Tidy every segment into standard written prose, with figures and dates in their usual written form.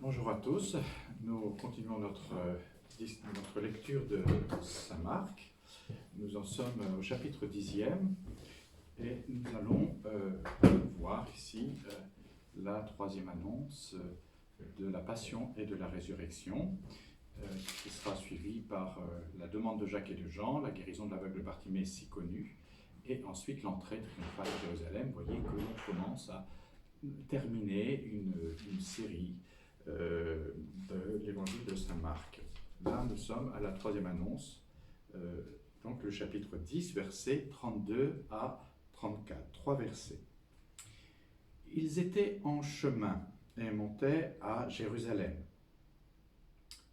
Bonjour à tous, nous continuons notre lecture de Saint Marc. Nous en sommes au chapitre 10e et nous allons voir ici la troisième annonce de la Passion et de la Résurrection, qui sera suivie par la demande de Jacques et de Jean, la guérison de l'aveugle Bartimée si connue, et ensuite l'entrée triomphale à Jérusalem. Vous voyez que l'on commence à terminer une série de l'évangile de Saint Marc. Là, nous sommes à la troisième annonce, donc le chapitre 10, versets 32 à 34, 3 versets. Ils étaient en chemin et montaient à Jérusalem.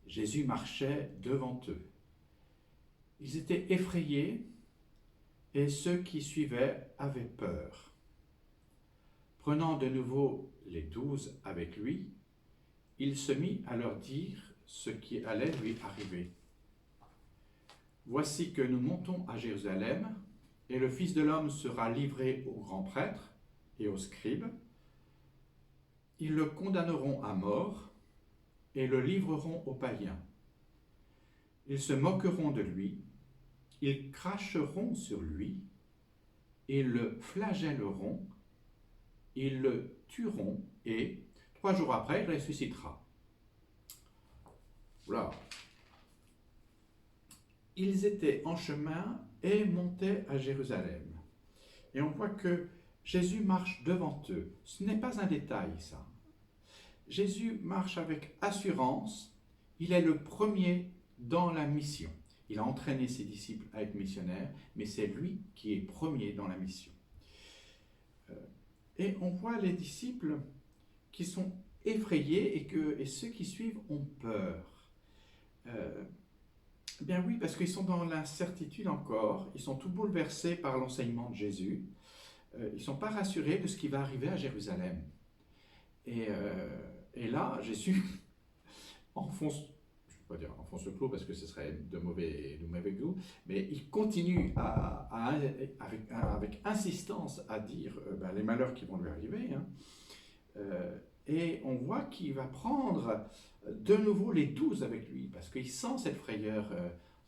Jésus marchait devant eux. Ils étaient effrayés et ceux qui suivaient avaient peur. Prenant de nouveau les 12 avec lui, il se mit à leur dire ce qui allait lui arriver. « Voici que nous montons à Jérusalem, et le Fils de l'homme sera livré aux grands prêtres et aux scribes. Ils le condamneront à mort et le livreront aux païens. Ils se moqueront de lui, ils cracheront sur lui, ils le flagelleront, ils le tueront et 3 jours après, il ressuscitera. » Voilà. Ils étaient en chemin et montaient à Jérusalem. Et on voit que Jésus marche devant eux. Ce n'est pas un détail, ça. Jésus marche avec assurance. Il est le premier dans la mission. Il a entraîné ses disciples à être missionnaires, mais c'est lui qui est premier dans la mission. Et on voit les disciples qui sont effrayés et ceux qui suivent ont peur. Bien oui, parce qu'ils sont dans l'incertitude encore, ils sont tout bouleversés par l'enseignement de Jésus, ils ne sont pas rassurés de ce qui va arriver à Jérusalem. Et là, Jésus enfonce, je ne vais pas dire enfonce le clou parce que ce serait de mauvais goût, mais il continue avec insistance à dire les malheurs qui vont lui arriver. Et on voit qu'il va prendre de nouveau les 12 avec lui, parce qu'il sent cette frayeur.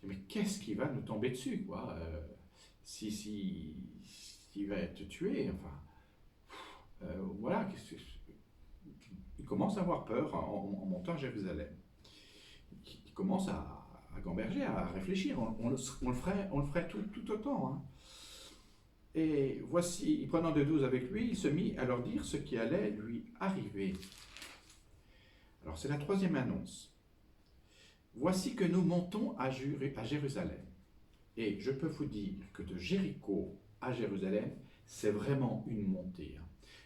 Mais qu'est-ce qui va nous tomber dessus, quoi, s'il va être tué, enfin, voilà. Il commence à avoir peur en montant à Jérusalem. Il commence à gamberger, à réfléchir. On le ferait tout autant. Hein. Et voici, prenant de 12 avec lui, il se mit à leur dire ce qui allait lui arriver. Alors c'est la troisième annonce. Voici que nous montons à Jérusalem. Et je peux vous dire que de Jéricho à Jérusalem, c'est vraiment une montée.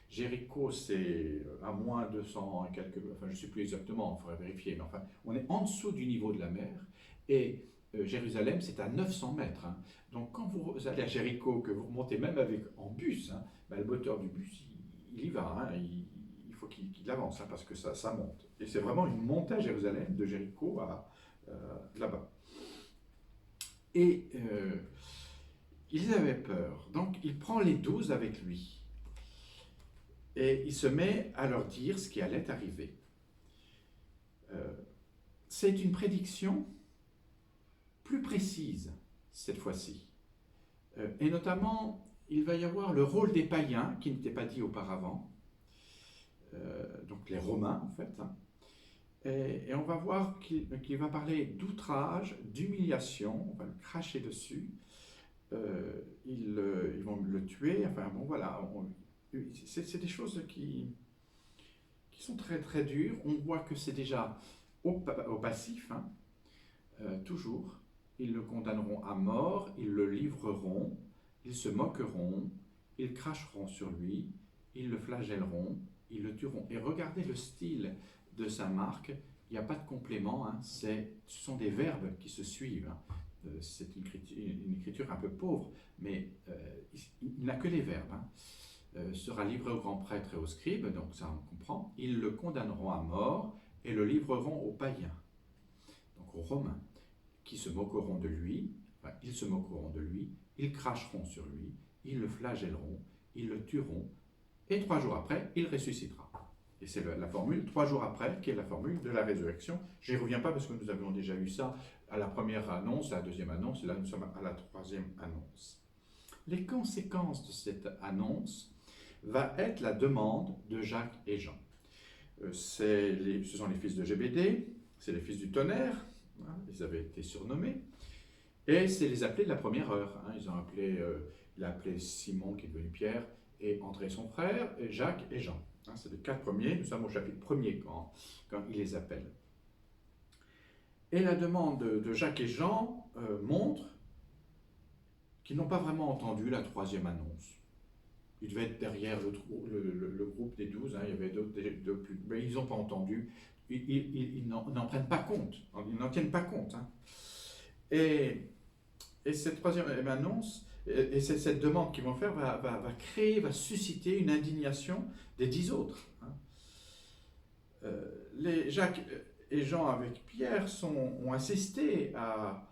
Jéricho, c'est à moins 200 et quelques, enfin je ne sais plus exactement, il faudrait vérifier, mais enfin, on est en dessous du niveau de la mer. Et Jérusalem, c'est à 900 mètres. Hein. Donc quand vous allez à Jéricho, que vous remontez même en bus, hein, le moteur du bus, il y va, hein, il faut qu'il avance, hein, parce que ça monte. Et c'est vraiment une montée à Jérusalem, de Jéricho à là-bas. Et ils avaient peur, donc il prend les 12 avec lui. Et il se met à leur dire ce qui allait arriver. C'est une prédiction plus précise cette fois-ci. Et notamment, il va y avoir le rôle des païens qui n'était pas dit auparavant, donc les Romains en fait. Et on va voir qu'il va parler d'outrage, d'humiliation, on va le cracher dessus, ils vont le tuer, enfin bon voilà, c'est des choses qui sont très très dures. On voit que c'est déjà au passif, hein, toujours. Ils le condamneront à mort, ils le livreront, ils se moqueront, ils cracheront sur lui, ils le flagelleront, ils le tueront. Et regardez le style de Saint Marc, il n'y a pas de complément, hein, ce sont des verbes qui se suivent. Hein. C'est une écriture un peu pauvre, mais il n'a que les verbes. Hein. Sera livré aux grands prêtres et aux scribes, donc ça on comprend. Ils le condamneront à mort et le livreront aux païens, donc aux Romains, qui se moqueront de lui, enfin, ils se moqueront de lui, ils cracheront sur lui, ils le flagelleront, ils le tueront, et 3 jours après, il ressuscitera. Et c'est la formule 3 jours après qui est la formule de la résurrection. Je n'y reviens pas parce que nous avions déjà eu ça à la première annonce, à la deuxième annonce, et là nous sommes à la troisième annonce. Les conséquences de cette annonce va être la demande de Jacques et Jean. Ce sont les fils de Zébédée, c'est les fils du tonnerre, hein, ils avaient été surnommés, et c'est les appelés de la première heure. Hein, il a appelé Simon qui est devenu Pierre, et André son frère, et Jacques et Jean. Hein, c'est les 4 premiers, nous sommes au chapitre 1er quand il les appelle. Et la demande de Jacques et Jean montre qu'ils n'ont pas vraiment entendu la troisième annonce. Ils devaient être derrière le groupe des 12, hein, il y avait d'autres, mais ils n'ont pas entendu, ils n'en prennent pas compte, ils n'en tiennent pas compte. Hein. Et cette troisième annonce, et cette demande qu'ils vont faire va susciter une indignation des 10 autres. Hein. Jacques et Jean avec Pierre ont assisté à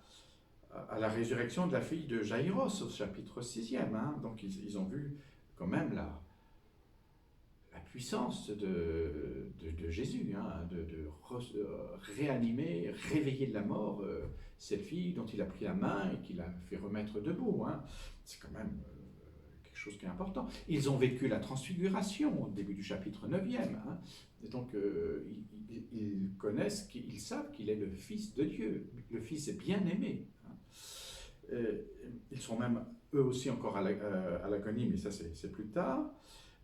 la résurrection de la fille de Jaïros au chapitre 6e. Hein. Donc ils ont vu quand même la puissance de Jésus, hein, de réanimer, réveiller de la mort cette fille dont il a pris la main et qu'il a fait remettre debout. Hein. C'est quand même quelque chose qui est important. Ils ont vécu la transfiguration au début du chapitre 9e. Hein. Et donc ils connaissent, ils savent qu'il est le Fils de Dieu, le Fils est bien-aimé. Hein. Ils sont même eux aussi encore à l'agonie, mais ça c'est plus tard.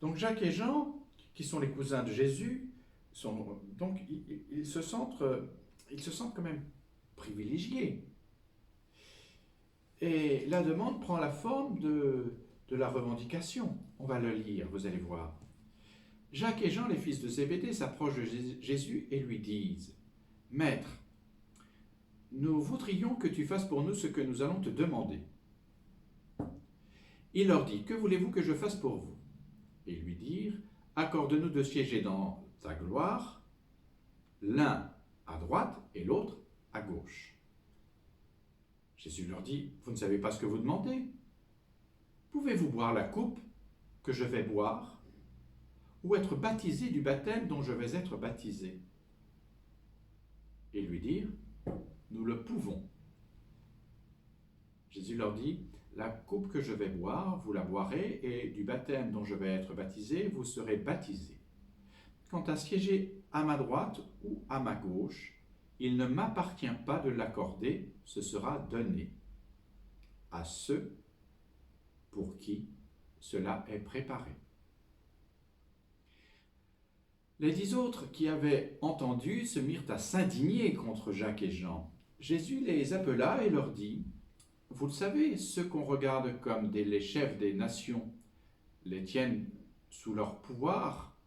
Donc Jacques et Jean, qui sont les cousins de Jésus, ils se sentent quand même privilégiés. Et la demande prend la forme de la revendication. On va le lire, vous allez voir. Jacques et Jean, les fils de Zébédée, s'approchent de Jésus et lui disent « Maître, nous voudrions que tu fasses pour nous ce que nous allons te demander. » Il leur dit « Que voulez-vous que je fasse pour vous ?» Et ils lui dirent « Accorde-nous de siéger dans ta gloire, l'un à droite et l'autre à gauche. » Jésus leur dit « Vous ne savez pas ce que vous demandez. Pouvez-vous boire la coupe que je vais boire ou être baptisé du baptême dont je vais être baptisé ?» Et ils lui dirent « Nous le pouvons. » Jésus leur dit « La coupe que je vais boire, vous la boirez, et du baptême dont je vais être baptisé, vous serez baptisés. Quant à siéger à ma droite ou à ma gauche, il ne m'appartient pas de l'accorder, ce sera donné à ceux pour qui cela est préparé. » Les 10 autres qui avaient entendu se mirent à s'indigner contre Jacques et Jean. Jésus les appela et leur dit « Vous le savez, ceux qu'on regarde comme les chefs des nations les tiennent sous leur pouvoir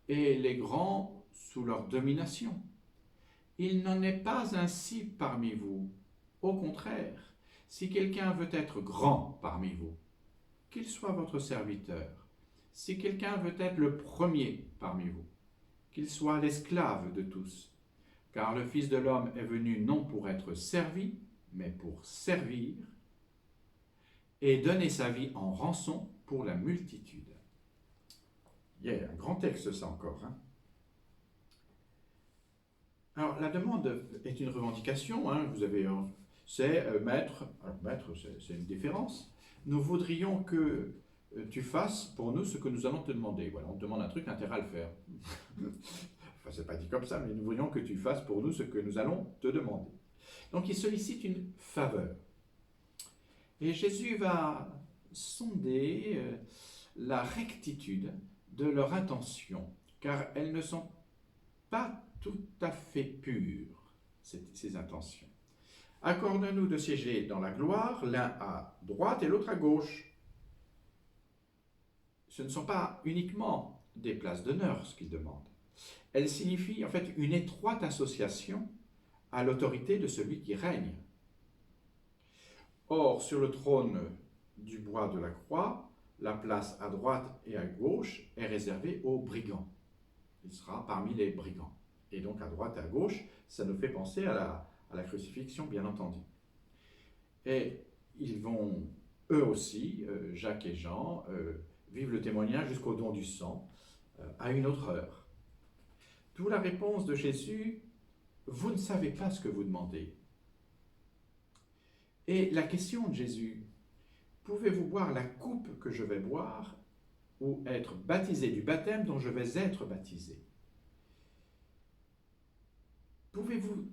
et les grands sous leur domination. Il n'en est pas ainsi parmi vous. Au contraire, si quelqu'un veut être grand parmi vous, qu'il soit votre serviteur. Si quelqu'un veut être le premier parmi vous, qu'il soit l'esclave de tous. Car le Fils de l'homme est venu non pour être servi, mais pour servir et donner sa vie en rançon pour la multitude. Un grand texte ça encore. Hein. Alors la demande est une revendication, hein, vous avez, c'est maître, alors maître c'est une différence. Nous voudrions que tu fasses pour nous ce que nous allons te demander. Voilà, on te demande un truc, intérêt à le faire. Enfin, c'est pas dit comme ça, mais nous voudrions que tu fasses pour nous ce que nous allons te demander. Donc, il sollicite une faveur. Et Jésus va sonder la rectitude de leur intention, car elles ne sont pas tout à fait pures, ces intentions. Accorde-nous de siéger dans la gloire, l'un à droite et l'autre à gauche. Ce ne sont pas uniquement des places d'honneur, ce qu'il demande. Elles signifient en fait une étroite association à l'autorité de celui qui règne. Or, sur le trône du bois de la croix, la place à droite et à gauche est réservée aux brigands. Il sera parmi les brigands. Et donc à droite et à gauche, ça nous fait penser à la crucifixion, bien entendu. Et ils vont, eux aussi, Jacques et Jean, vivre le témoignage jusqu'au don du sang, à une autre heure. D'où la réponse de Jésus, vous ne savez pas ce que vous demandez. Et la question de Jésus, pouvez-vous boire la coupe que je vais boire ou être baptisé du baptême dont je vais être baptisé? Pouvez-vous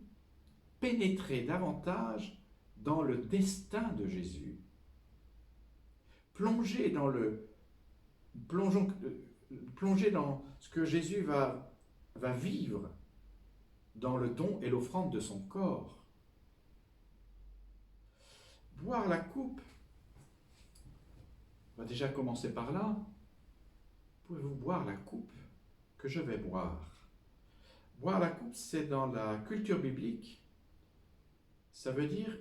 pénétrer davantage dans le destin de Jésus? Plonger dans ce que Jésus va vivre dans le don et l'offrande de son corps. Boire la coupe, on va déjà commencer par là. Pouvez-vous boire la coupe que je vais boire? Boire la coupe, c'est dans la culture biblique. Ça veut dire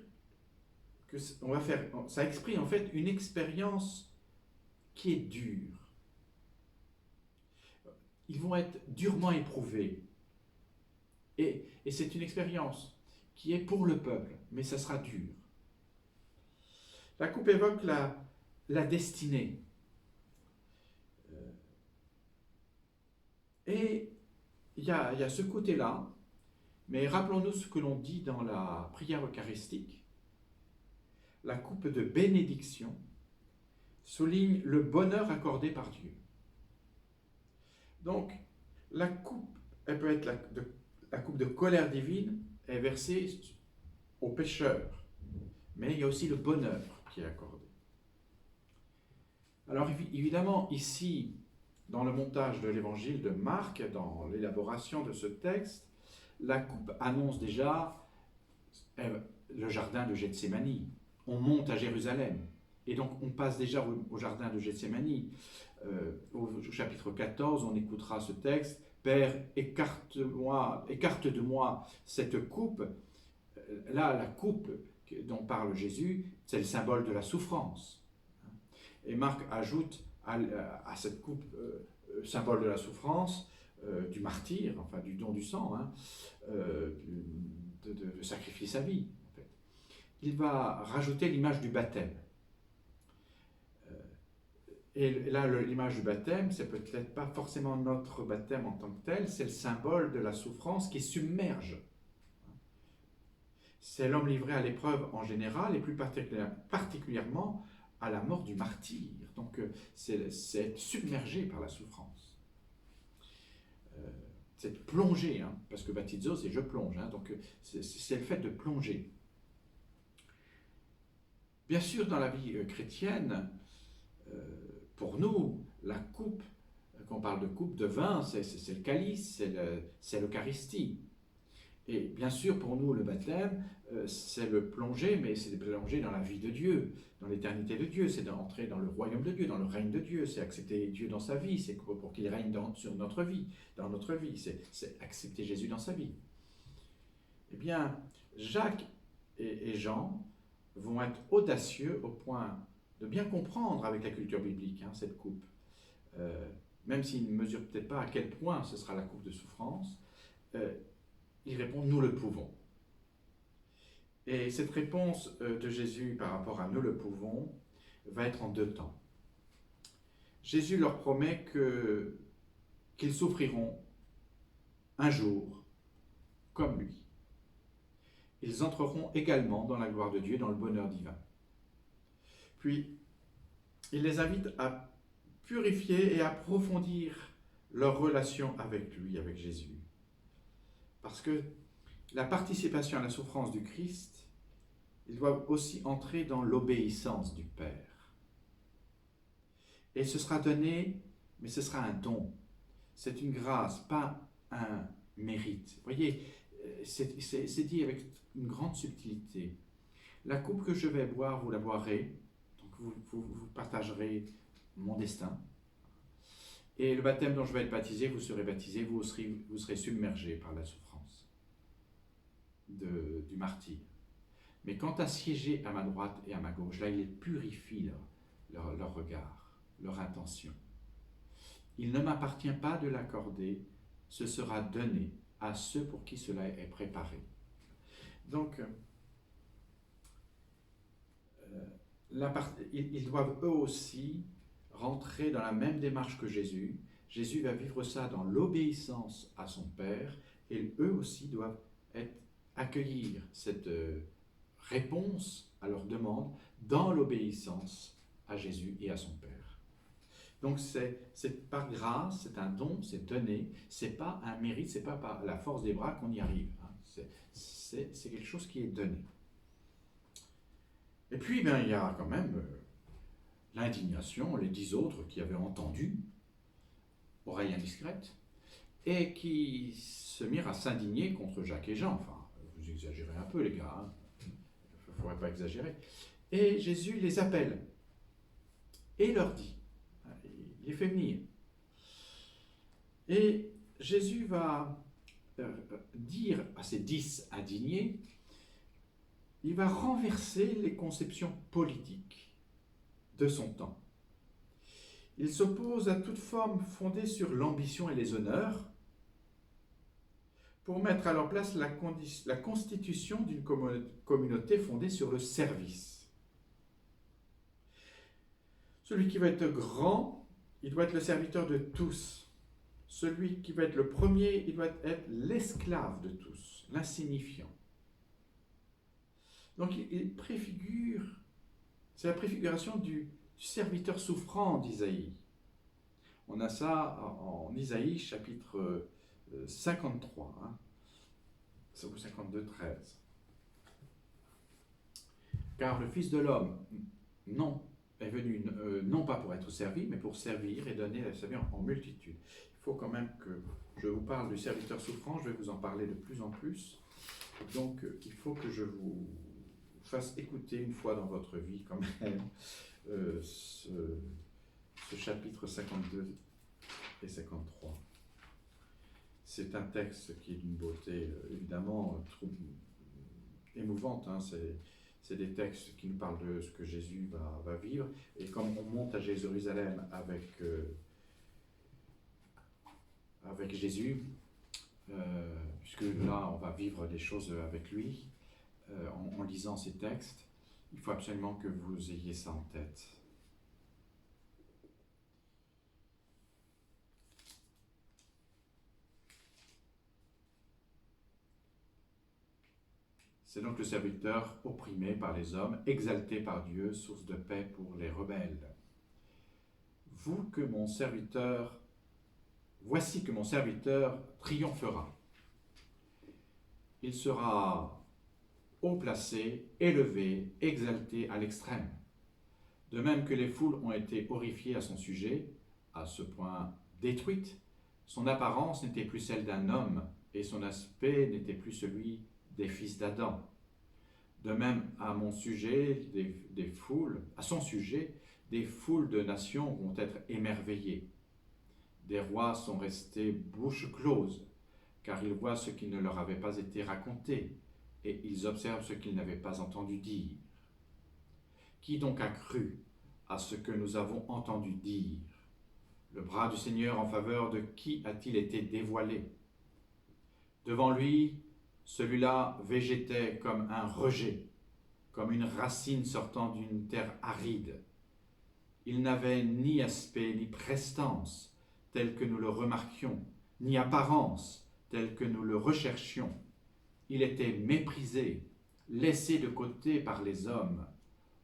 que ça exprime en fait une expérience qui est dure. Ils vont être durement éprouvés. Et c'est une expérience qui est pour le peuple, mais ça sera dur. La coupe évoque la destinée. Et il y a ce côté-là, mais rappelons-nous ce que l'on dit dans la prière eucharistique. La coupe de bénédiction souligne le bonheur accordé par Dieu. Donc, la coupe, elle peut être la coupe de colère divine, est versée aux pécheurs, mais il y a aussi le bonheur qui est accordé. Alors évidemment, ici, dans le montage de l'évangile de Marc, dans l'élaboration de ce texte, la coupe annonce déjà le jardin de Gethsémani. On monte à Jérusalem, et donc on passe déjà au jardin de Gethsémani. Au chapitre 14, on écoutera ce texte. « Père, écarte de moi cette coupe ». Là, la coupe dont parle Jésus, c'est le symbole de la souffrance. Et Marc ajoute à cette coupe, symbole de la souffrance, du martyre, enfin du don du sang, de sacrifier sa vie. En fait. Il va rajouter l'image du baptême. Et là, l'image du baptême, c'est peut-être pas forcément notre baptême en tant que tel, c'est le symbole de la souffrance qui submerge. C'est l'homme livré à l'épreuve en général, et plus particulièrement à la mort du martyr. Donc, c'est être submergé par la souffrance. C'est plonger, parce que baptizo, c'est je plonge. Donc, c'est le fait de plonger. Bien sûr, dans la vie chrétienne, pour nous, la coupe, quand on parle de coupe de vin, c'est le calice, c'est l'Eucharistie. Et bien sûr, pour nous, le baptême, c'est le plonger, mais c'est de plonger dans la vie de Dieu, dans l'éternité de Dieu, c'est d'entrer dans le royaume de Dieu, dans le règne de Dieu, c'est accepter Dieu dans sa vie, c'est pour qu'il règne sur notre vie, dans notre vie, c'est accepter Jésus dans sa vie. Eh bien, Jacques et Jean vont être audacieux au point de bien comprendre avec la culture biblique cette coupe. Même s'ils ne mesurent peut-être pas à quel point ce sera la coupe de souffrance, ils répondent « nous le pouvons ». Et cette réponse de Jésus par rapport à « nous le pouvons » va être en deux temps. Jésus leur promet qu'ils souffriront un jour comme lui. Ils entreront également dans la gloire de Dieu, dans le bonheur divin. Puis, il les invite à purifier et approfondir leur relation avec lui, avec Jésus. Parce que la participation à la souffrance du Christ, ils doivent aussi entrer dans l'obéissance du Père. Et ce sera donné, mais ce sera un don. C'est une grâce, pas un mérite. Vous voyez, c'est dit avec une grande subtilité. La coupe que je vais boire, vous la boirez, donc vous partagerez mon destin. Et le baptême dont je vais être baptisé, vous serez baptisé, vous serez submergé par la souffrance du martyr. Mais quant à siéger à ma droite et à ma gauche, là, il purifie leur regard, leur intention. Il ne m'appartient pas de l'accorder, ce sera donné à ceux pour qui cela est préparé. Donc, ils doivent eux aussi rentrer dans la même démarche que Jésus, Jésus va vivre ça dans l'obéissance à son Père, et eux aussi doivent accueillir cette réponse à leur demande dans l'obéissance à Jésus et à son Père. Donc c'est par grâce, c'est un don, c'est donné, c'est pas un mérite, c'est pas par la force des bras qu'on y arrive. Hein. C'est quelque chose qui est donné. Et puis, il y a quand même l'indignation, les 10 autres qui avaient entendu, oreille indiscrète, et qui se mirent à s'indigner contre Jacques et Jean. Enfin, vous exagérez un peu, les gars, hein. Il ne faudrait pas exagérer. Et Jésus les appelle et leur dit, il les fait venir. Et Jésus va dire à ces 10 indignés, il va renverser les conceptions politiques de son temps. Il s'oppose à toute forme fondée sur l'ambition et les honneurs pour mettre à leur place la constitution d'une communauté fondée sur le service. Celui qui va être grand, il doit être le serviteur de tous. Celui qui va être le premier, il doit être l'esclave de tous, l'insignifiant. Donc il préfigure, c'est la préfiguration du serviteur souffrant d'Isaïe. On a ça en Isaïe chapitre 53, hein, 52, 13. Car le Fils de l'homme, non, est venu non pas pour être servi, mais pour servir et donner la vie en multitude. Il faut quand même que je vous parle du serviteur souffrant, je vais vous en parler de plus en plus. Donc il faut que je vous fasse écouter une fois dans votre vie quand même ce chapitre 52 et 53. C'est un texte qui est d'une beauté évidemment émouvante. Hein. C'est des textes qui nous parlent de ce que Jésus va vivre. Et comme on monte à Jérusalem avec Jésus, puisque là on va vivre des choses avec lui, en lisant ces textes, il faut absolument que vous ayez ça en tête. C'est donc le serviteur opprimé par les hommes, exalté par Dieu, source de paix pour les rebelles. Voici que mon serviteur triomphera. Il sera haut placé, élevé, exalté à l'extrême. De même que les foules ont été horrifiées à son sujet, à ce point détruites, son apparence n'était plus celle d'un homme et son aspect n'était plus celui des fils d'Adam. De même, à son sujet, des foules de nations vont être émerveillées. Des rois sont restés bouche close, car ils voient ce qui ne leur avait pas été raconté, et ils observent ce qu'ils n'avaient pas entendu dire. Qui donc a cru à ce que nous avons entendu dire? Le bras du Seigneur en faveur de qui a-t-il été dévoilé? Devant lui, celui-là végétait comme un rejet, comme une racine sortant d'une terre aride. Il n'avait ni aspect ni prestance, tel que nous le remarquions, ni apparence, tel que nous le recherchions. Il était méprisé, laissé de côté par les hommes,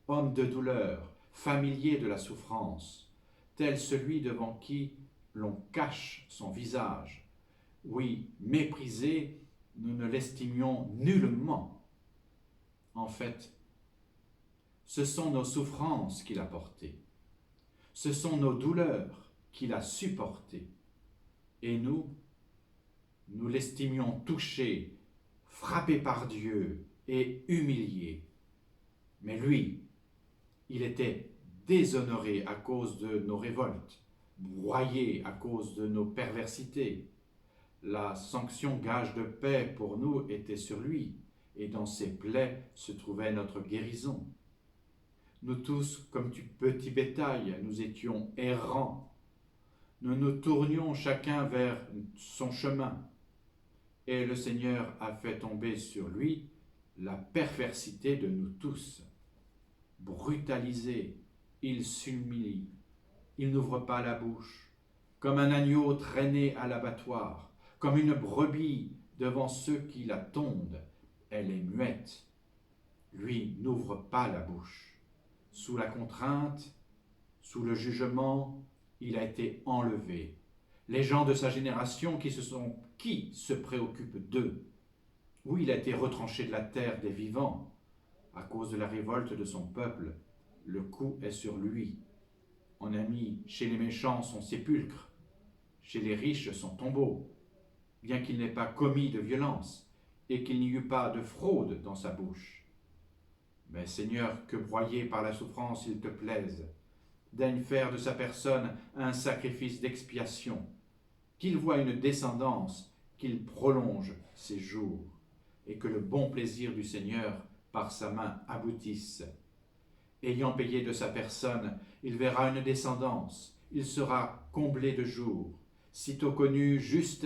homme de douleur, familier de la souffrance, tel celui devant qui l'on cache son visage. Oui, méprisé, nous ne l'estimions nullement. En fait, ce sont nos souffrances qu'il a portées, ce sont nos douleurs qu'il a supportées, et nous l'estimions touché, frappé par Dieu et humilié. Mais lui, il était déshonoré à cause de nos révoltes, broyé à cause de nos perversités. La sanction gage de paix pour nous était sur lui, et dans ses plaies se trouvait notre guérison. Nous tous, comme du petit bétail, nous étions errants. Nous nous tournions chacun vers son chemin. Et le Seigneur a fait tomber sur lui la perversité de nous tous. Brutalisé, il s'humilie, il n'ouvre pas la bouche. comme un agneau traîné à l'abattoir, comme une brebis devant ceux qui la tondent, elle est muette. Lui n'ouvre pas la bouche. Sous la contrainte, sous le jugement, il a été enlevé. Les gens de sa génération qui se préoccupent d'eux? Oui, il a été retranché de la terre des vivants. À cause de la révolte de son peuple, le coup est sur lui. On a mis chez les méchants son sépulcre, chez les riches son tombeau, bien qu'il n'ait pas commis de violence et qu'il n'y eût pas de fraude dans sa bouche. Mais Seigneur, que broyé par la souffrance il te plaise, daigne faire de sa personne un sacrifice d'expiation, qu'il voie une descendance, qu'il prolonge ses jours, et que le bon plaisir du Seigneur par sa main aboutisse. Ayant payé de sa personne, il verra une descendance, il sera comblé de jours. Sitôt connu juste,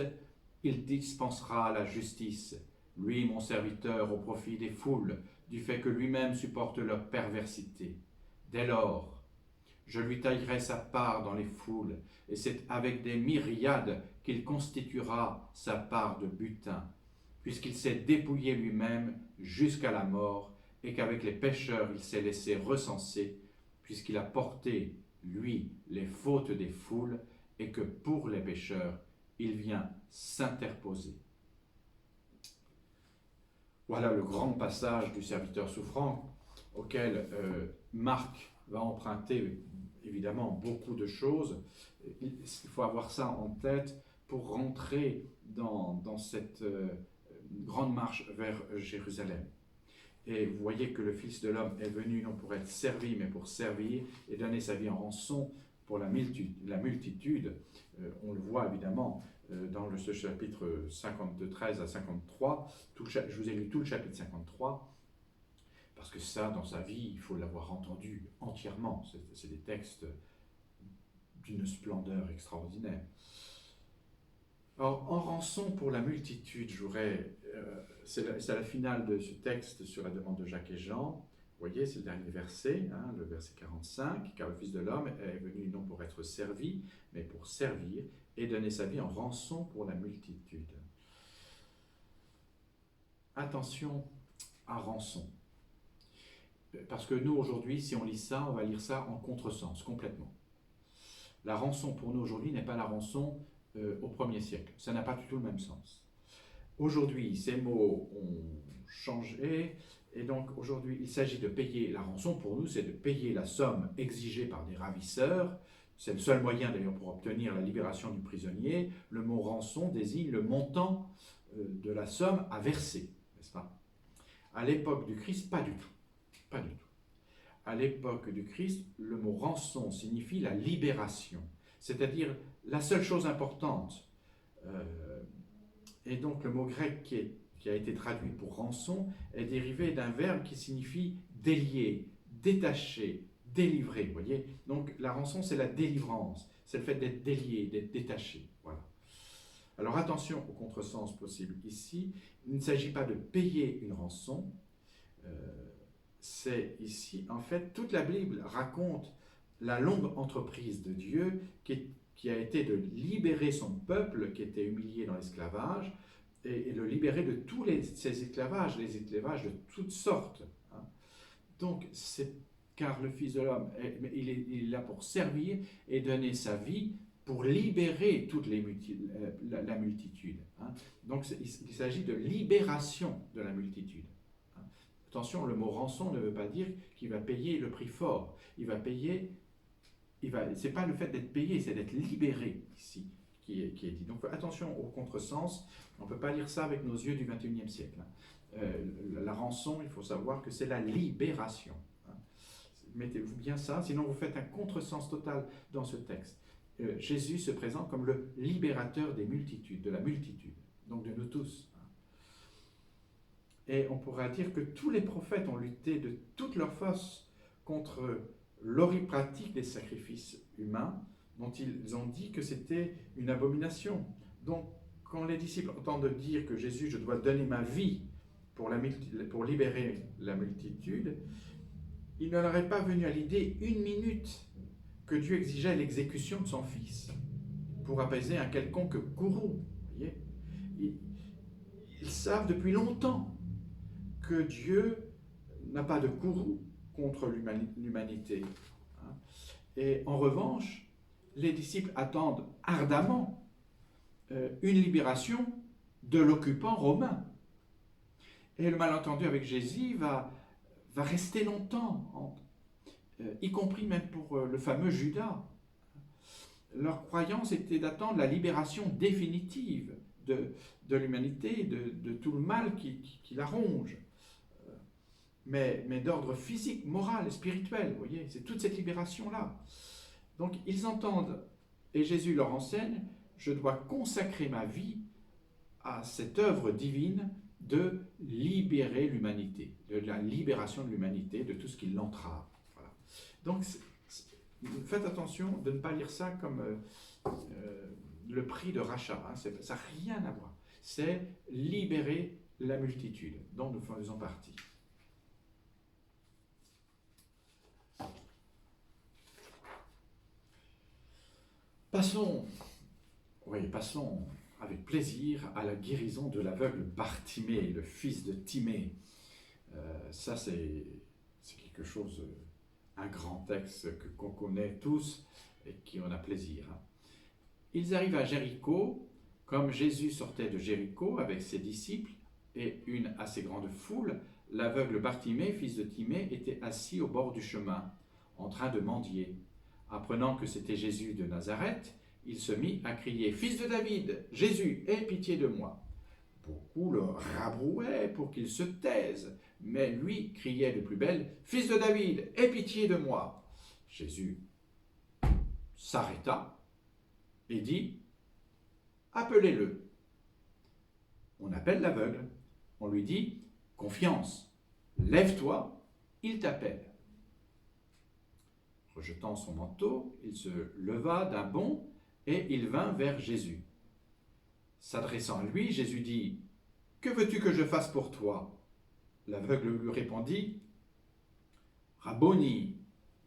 il dispensera la justice, lui mon serviteur, au profit des foules, du fait que lui-même supporte leur perversité. Dès lors, je lui taillerai sa part dans les foules, et c'est avec des myriades qu'il constituera sa part de butin, puisqu'il s'est dépouillé lui-même jusqu'à la mort, et qu'avec les pécheurs il s'est laissé recenser, puisqu'il a porté, lui, les fautes des foules, et que pour les pécheurs, il vient s'interposer. Voilà le grand passage du serviteur souffrant, auquel Marc va emprunter évidemment beaucoup de choses. Il faut avoir ça en tête pour rentrer dans cette grande marche vers Jérusalem. Et vous voyez que le Fils de l'homme est venu non pour être servi, mais pour servir et donner sa vie en rançon pour la multitude. On le voit évidemment dans ce chapitre 52, 13 à 53. Je vous ai lu tout le chapitre 53, parce que ça, dans sa vie, il faut l'avoir entendu entièrement. C'est des textes d'une splendeur extraordinaire. Alors, en rançon pour la multitude, c'est la finale de ce texte sur la demande de Jacques et Jean. Vous voyez, c'est le dernier verset, le verset 45, car le Fils de l'homme est venu non pour être servi, mais pour servir et donner sa vie en rançon pour la multitude. Attention à rançon. Parce que nous, aujourd'hui, si on lit ça, on va lire ça en contresens, complètement. La rançon, pour nous, aujourd'hui, n'est pas la rançon au 1er siècle. Ça n'a pas du tout le même sens. Aujourd'hui, ces mots ont changé, et donc aujourd'hui, il s'agit de payer la rançon. Pour nous, c'est de payer la somme exigée par des ravisseurs. C'est le seul moyen, d'ailleurs, pour obtenir la libération du prisonnier. Le mot rançon désigne le montant de la somme à verser, n'est-ce pas? À l'époque du Christ, pas du tout. Pas du tout. À l'époque du Christ, le mot rançon signifie la libération, c'est-à-dire la seule chose importante. Et donc le mot grec qui a été traduit pour rançon est dérivé d'un verbe qui signifie délier, détacher, délivrer. Vous voyez? Donc la rançon, c'est la délivrance, c'est le fait d'être délié, d'être détaché. Voilà. Alors attention au contresens possible ici. Il ne s'agit pas de payer une rançon. C'est ici, en fait, toute la Bible raconte la longue entreprise de Dieu qui a été de libérer son peuple qui était humilié dans l'esclavage et le libérer de tous ces esclavages, les esclavages de toutes sortes. Donc, car le Fils de l'homme, il est là pour servir et donner sa vie pour libérer toute la multitude. Donc, il s'agit de libération de la multitude. Attention, le mot rançon ne veut pas dire qu'il va payer le prix fort. Il va payer, c'est pas le fait d'être payé, c'est d'être libéré ici qui est dit. Donc attention au contresens, on ne peut pas lire ça avec nos yeux du XXIe siècle. La rançon, il faut savoir que c'est la libération. Mettez-vous bien ça, sinon vous faites un contresens total dans ce texte. Jésus se présente comme le libérateur des multitudes, de la multitude, donc de nous tous. Et on pourra dire que tous les prophètes ont lutté de toute leur force contre l'horrible pratique des sacrifices humains, dont ils ont dit que c'était une abomination. Donc, quand les disciples entendent dire que Jésus, je dois donner ma vie pour libérer la multitude, il ne leur est pas venu à l'idée une minute que Dieu exigeait l'exécution de son Fils pour apaiser un quelconque courroux. Voyez, ils savent depuis longtemps que Dieu n'a pas de courroux contre l'humanité. Et en revanche, les disciples attendent ardemment une libération de l'occupant romain. Et le malentendu avec Jésus va rester longtemps, y compris même pour le fameux Judas. Leur croyance était d'attendre la libération définitive de l'humanité, de tout le mal qui la ronge. Mais d'ordre physique, moral et spirituel, vous voyez, c'est toute cette libération-là. Donc ils entendent, et Jésus leur enseigne, je dois consacrer ma vie à cette œuvre divine de libérer l'humanité, de la libération de l'humanité, de tout ce qui l'entrave. Voilà. Donc faites attention de ne pas lire ça comme le prix de rachat, hein. Ça n'a rien à voir. C'est libérer la multitude dont nous faisons partie. Passons avec plaisir à la guérison de l'aveugle Bartimée, le fils de Timée. Ça, c'est quelque chose, un grand texte qu'on connaît tous et qui en a plaisir. Ils arrivent à Jéricho, comme Jésus sortait de Jéricho avec ses disciples et une assez grande foule. L'aveugle Bartimée, fils de Timée, était assis au bord du chemin, en train de mendier. Apprenant que c'était Jésus de Nazareth, il se mit à crier « Fils de David, Jésus, aie pitié de moi !» Beaucoup le rabrouaient pour qu'il se taise, mais lui criait de plus belle « Fils de David, aie pitié de moi !» Jésus s'arrêta et dit « Appelez-le !» On appelle l'aveugle, on lui dit « Confiance, lève-toi, il t'appelle !» Rejetant son manteau, il se leva d'un bond et il vint vers Jésus. S'adressant à lui, Jésus dit « Que veux-tu que je fasse pour toi ?» L'aveugle lui répondit « Rabboni,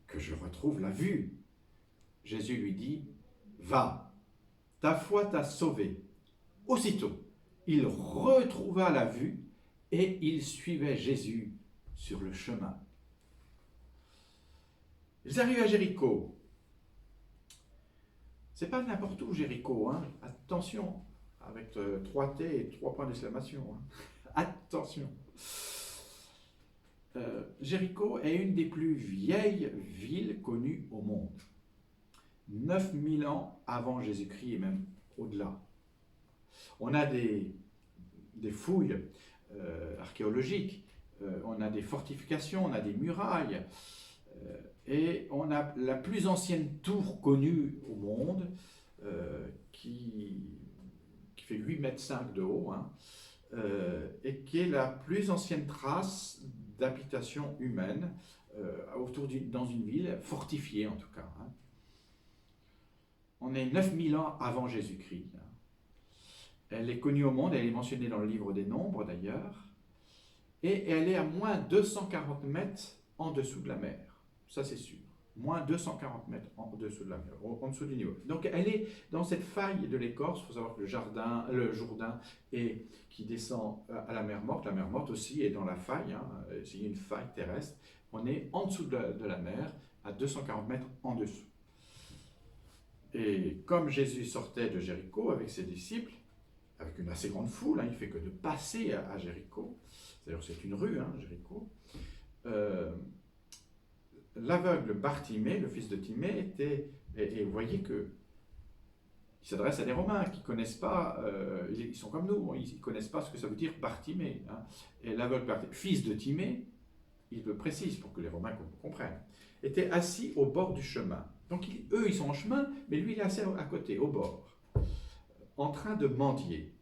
que je retrouve la vue. » Jésus lui dit « Va, ta foi t'a sauvé. » Aussitôt, il retrouva la vue et il suivait Jésus sur le chemin. Ils arrivent à Jéricho. C'est pas n'importe où Jéricho, hein. Attention, avec 3 T et 3 points d'exclamation. Hein. Attention. Jéricho est une des plus vieilles villes connues au monde. 9000 ans avant Jésus-Christ et même au-delà. On a des fouilles archéologiques, on a des fortifications, on a des murailles. Et on a la plus ancienne tour connue au monde, qui fait 8,5 m de haut, hein, et qui est la plus ancienne trace d'habitation humaine dans une ville fortifiée en tout cas. Hein. On est 9000 ans avant Jésus-Christ. Hein. Elle est connue au monde, elle est mentionnée dans le livre des Nombres d'ailleurs, et elle est à moins 240 mètres en dessous de la mer. Ça, c'est sûr. Moins 240 mètres en dessous de la mer, en dessous du niveau. Donc, elle est dans cette faille de l'écorce. Il faut savoir que le Jourdain qui descend à la mer Morte aussi est dans la faille. Hein, c'est une faille terrestre. On est en dessous de la mer, à 240 mètres en dessous. Et comme Jésus sortait de Jéricho avec ses disciples, avec une assez grande foule, hein, il ne fait que de passer à Jéricho. D'ailleurs, c'est une rue, hein, Jéricho. L'aveugle Bartimée, le fils de Timée, était, et vous voyez que il s'adresse à des Romains qui ne connaissent pas, ils sont comme nous, ils ne connaissent pas ce que ça veut dire Bartimée. Hein. Et l'aveugle Bartimée, fils de Timée, il le précise pour que les Romains comprennent, était assis au bord du chemin. Donc eux, ils sont en chemin, mais lui, il est assis à côté, au bord, en train de mendier.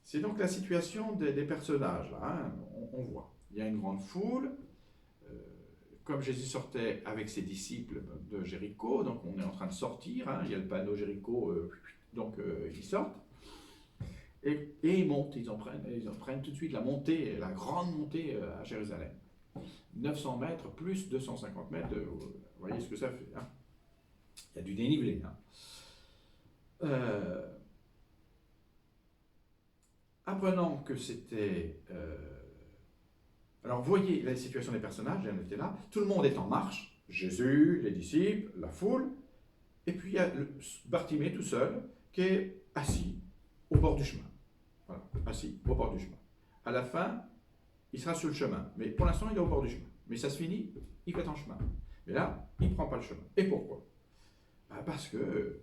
C'est donc la situation des personnages, là, hein, on voit. Il y a une grande foule. Comme Jésus sortait avec ses disciples de Jéricho, donc on est en train de sortir, hein, il y a le panneau Jéricho, donc ils sortent, et ils montent, ils en prennent tout de suite la montée, la grande montée à Jérusalem. 900 mètres plus 250 mètres, vous voyez ce que ça fait. Hein. Il y a du dénivelé. Hein. Apprenant que c'était... alors, vous voyez la situation des personnages, on était là, tout le monde est en marche, Jésus, les disciples, la foule, et puis il y a Bartimée tout seul, qui est assis au bord du chemin. Voilà, assis au bord du chemin. À la fin, il sera sur le chemin, mais pour l'instant, il est au bord du chemin. Mais ça se finit, il va en chemin. Mais là, il ne prend pas le chemin. Et pourquoi? Parce que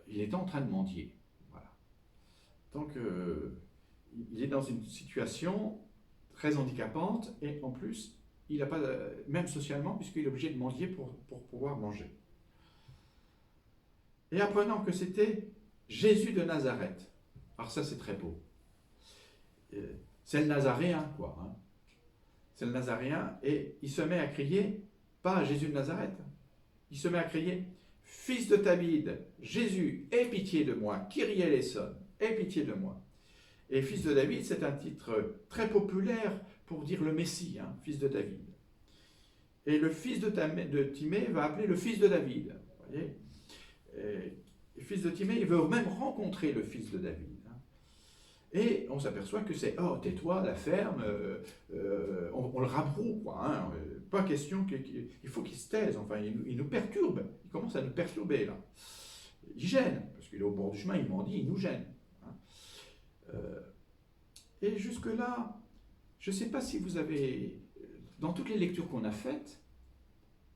il était en train de mendier. Voilà. Donc, il est dans une situation très handicapante, et en plus, il n'a pas, même socialement, puisqu'il est obligé de mendier pour pouvoir manger. Et apprenant que c'était Jésus de Nazareth. Alors ça, c'est très beau. C'est le Nazaréen, quoi. Hein. C'est le Nazaréen, et il se met à crier, pas Jésus de Nazareth, il se met à crier, « Fils de David, Jésus, aie pitié de moi, Kyrie eleison, aie pitié de moi. » Et fils de David, c'est un titre très populaire pour dire le Messie, hein, fils de David. Et le fils de Timée va appeler le fils de David. Vous voyez, le fils de Timée, il veut même rencontrer le fils de David. Et on s'aperçoit que c'est « Oh, tais-toi, la ferme, on le rabroue, quoi. Hein, pas question il faut qu'il se taise. Enfin, il nous perturbe. Il commence à nous perturber, là. Il gêne, parce qu'il est au bord du chemin, il mendie, il nous gêne. Hein. Et jusque-là, je ne sais pas si vous avez... Dans toutes les lectures qu'on a faites,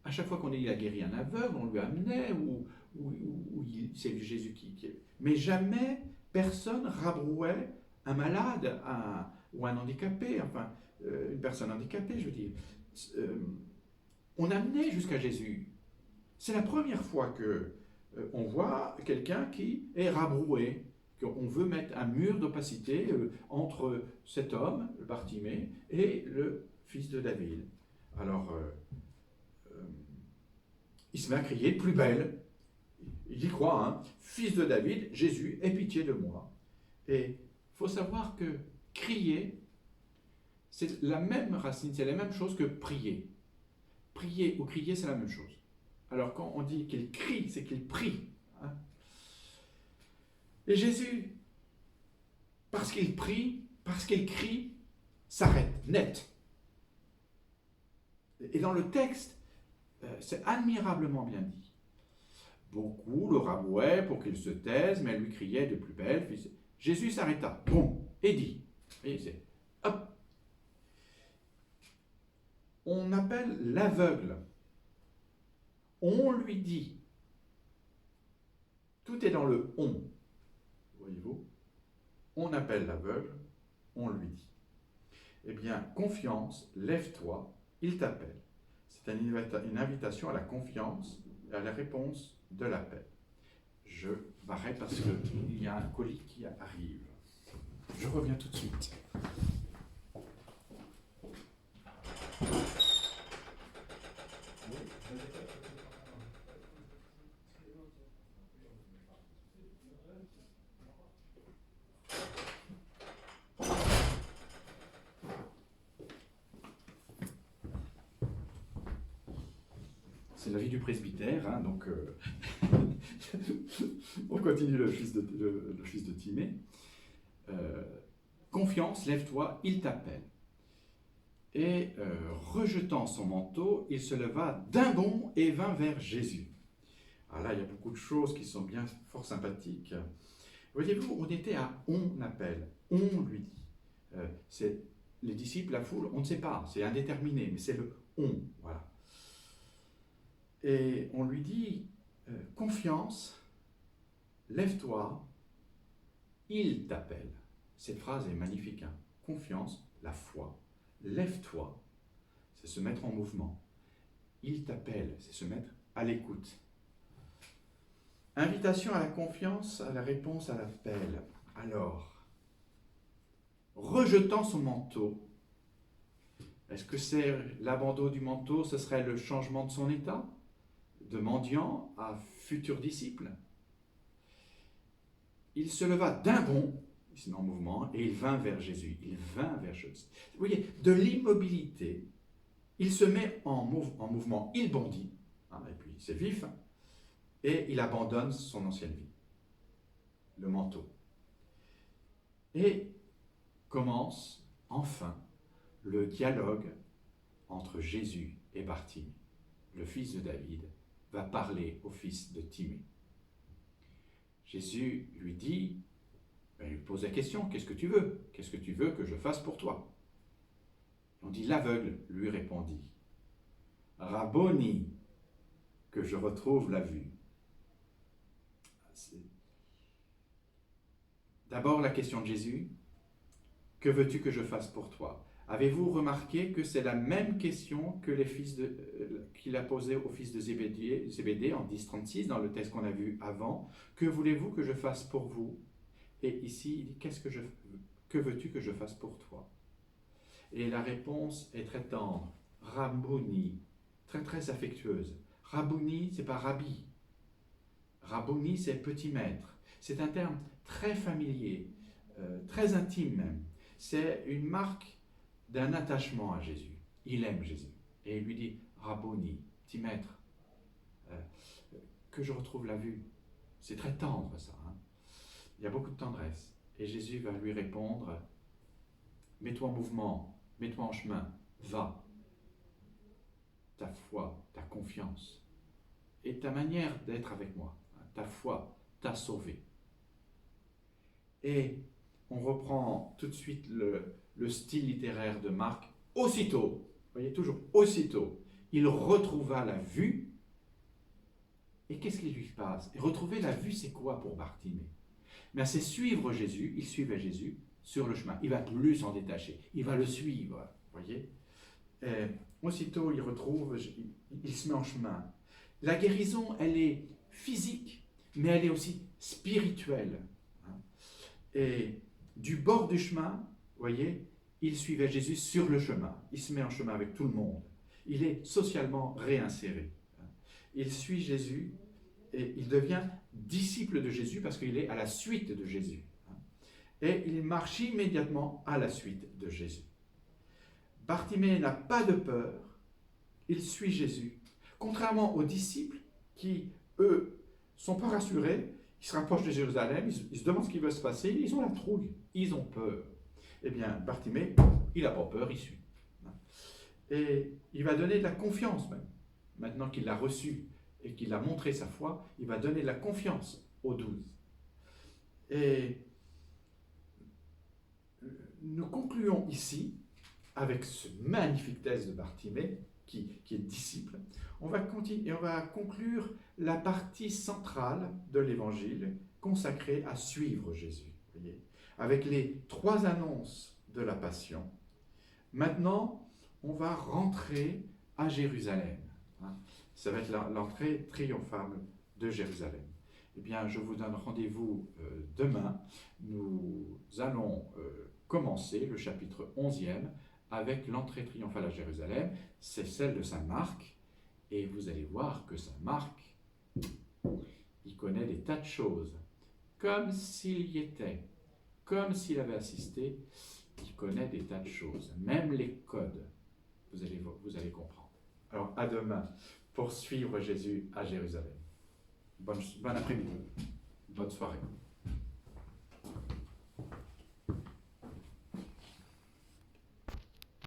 à chaque fois qu'on a guéri un aveugle, on lui amenait, ou c'est Jésus qui... Mais jamais personne rabrouait un malade ou un handicapé, enfin, une personne handicapée, je veux dire. On amenait jusqu'à Jésus. C'est la première fois que on voit quelqu'un qui est rabroué, qu'on veut mettre un mur d'opacité entre cet homme, le Bartimée, et le fils de David. Alors, il se met à crier de plus belle. Il y croit, hein, fils de David, Jésus, aie pitié de moi. Et il faut savoir que crier, c'est la même racine, c'est la même chose que prier. Prier ou crier, c'est la même chose. Alors quand on dit qu'il crie, c'est qu'il prie. Hein. Et Jésus, parce qu'il prie, parce qu'il crie, s'arrête, net. Et dans le texte, c'est admirablement bien dit. Beaucoup le rabrouaient pour qu'il se taise, mais elle lui criait de plus belle. Jésus s'arrêta, bon, et dit, et c'est, hop. On appelle l'aveugle. On lui dit. Tout est dans le on. Voyez-vous? On appelle l'aveugle, on lui dit. Eh bien, confiance, lève-toi, il t'appelle. C'est une invitation à la confiance et à la réponse de l'appel. Je m'arrête parce qu'il y a un colis qui arrive. Je reviens tout de suite. C'est la vie du presbytère, hein, donc on continue le fils de Timée. Confiance, lève-toi, il t'appelle. Et rejetant son manteau, il se leva d'un bond et vint vers Jésus. Alors là, il y a beaucoup de choses qui sont bien fort sympathiques. Voyez-vous, on était à on appelle, on lui dit. C'est les disciples, la foule, on ne sait pas, c'est indéterminé, mais c'est le on, voilà. Et on lui dit, confiance, lève-toi, il t'appelle. Cette phrase est magnifique, hein. Confiance, la foi, lève-toi, c'est se mettre en mouvement. Il t'appelle, c'est se mettre à l'écoute. Invitation à la confiance, à la réponse à l'appel. Alors, rejetant son manteau, est-ce que c'est l'abandon du manteau, ce serait le changement de son état ? De mendiant à futur disciple. Il se leva d'un bond, il se met en mouvement, et il vint vers Jésus. Il vint vers Jésus. Vous voyez, de l'immobilité, il se met en mouvement, il bondit, hein, et puis c'est vif, hein, et il abandonne son ancienne vie, le manteau. Et commence enfin le dialogue entre Jésus et Bartimée. Le fils de David va parler au fils de Timée. Jésus lui dit, il lui pose la question, qu'est-ce que tu veux? Qu'est-ce que tu veux que je fasse pour toi? On dit, l'aveugle lui répondit, Rabboni, que je retrouve la vue. D'abord la question de Jésus, que veux-tu que je fasse pour toi? Avez-vous remarqué que c'est la même question que qu'il a posée au fils de Zébédée en 10,36 dans le texte qu'on a vu avant? Que voulez-vous que je fasse pour vous? Et ici, il dit, que veux-tu que je fasse pour toi? Et la réponse est très tendre. Rabboni, très très affectueuse. Rabboni, c'est pas rabbi. Rabboni, c'est petit maître. C'est un terme très familier, très intime même. C'est une marque d'un attachement à Jésus. Il aime Jésus. Et il lui dit, Rabboni, petit maître, que je retrouve la vue. C'est très tendre ça. Hein? Il y a beaucoup de tendresse. Et Jésus va lui répondre, mets-toi en mouvement, mets-toi en chemin, va. Ta foi, ta confiance et ta manière d'être avec moi, ta foi t'a sauvé. Et on reprend tout de suite le style littéraire de Marc. Aussitôt, vous voyez toujours, aussitôt, il retrouva la vue. Et qu'est-ce qui lui passe? Et retrouver la vue, c'est quoi pour Bartimée? Mais c'est suivre Jésus, il suivait Jésus sur le chemin. Il va plus s'en détacher, il va le suivre, vous voyez. Et aussitôt, il retrouve, il se met en chemin. La guérison, elle est physique, mais elle est aussi spirituelle. Et du bord du chemin, vous voyez, il suivait Jésus sur le chemin. Il se met en chemin avec tout le monde. Il est socialement réinséré. Il suit Jésus et il devient disciple de Jésus parce qu'il est à la suite de Jésus. Et il marche immédiatement à la suite de Jésus. Bartimée n'a pas de peur, il suit Jésus. Contrairement aux disciples qui, eux, ne sont pas rassurés, ils se rapprochent de Jérusalem, ils se demandent ce qui va se passer, ils ont la trouille, ils ont peur. Eh bien, Bartimée, il n'a pas peur, il suit. Et il va donner de la confiance même. Maintenant qu'il l'a reçu et qu'il a montré sa foi, il va donner de la confiance aux 12. Et nous concluons ici avec ce magnifique texte de Bartimée, qui est disciple. On va conclure la partie centrale de l'évangile consacrée à suivre Jésus, voyez, avec les 3 annonces de la Passion. Maintenant, on va rentrer à Jérusalem. Ça va être l'entrée triomphale de Jérusalem. Eh bien, je vous donne rendez-vous demain. Nous allons commencer le chapitre 11e avec l'entrée triomphale à Jérusalem. C'est celle de saint Marc. Et vous allez voir que saint Marc, il connaît des tas de choses. Comme s'il y était, comme s'il avait assisté, il connaît des tas de choses. Même les codes, vous allez comprendre. Alors, à demain pour suivre Jésus à Jérusalem. Bon après-midi, bonne soirée.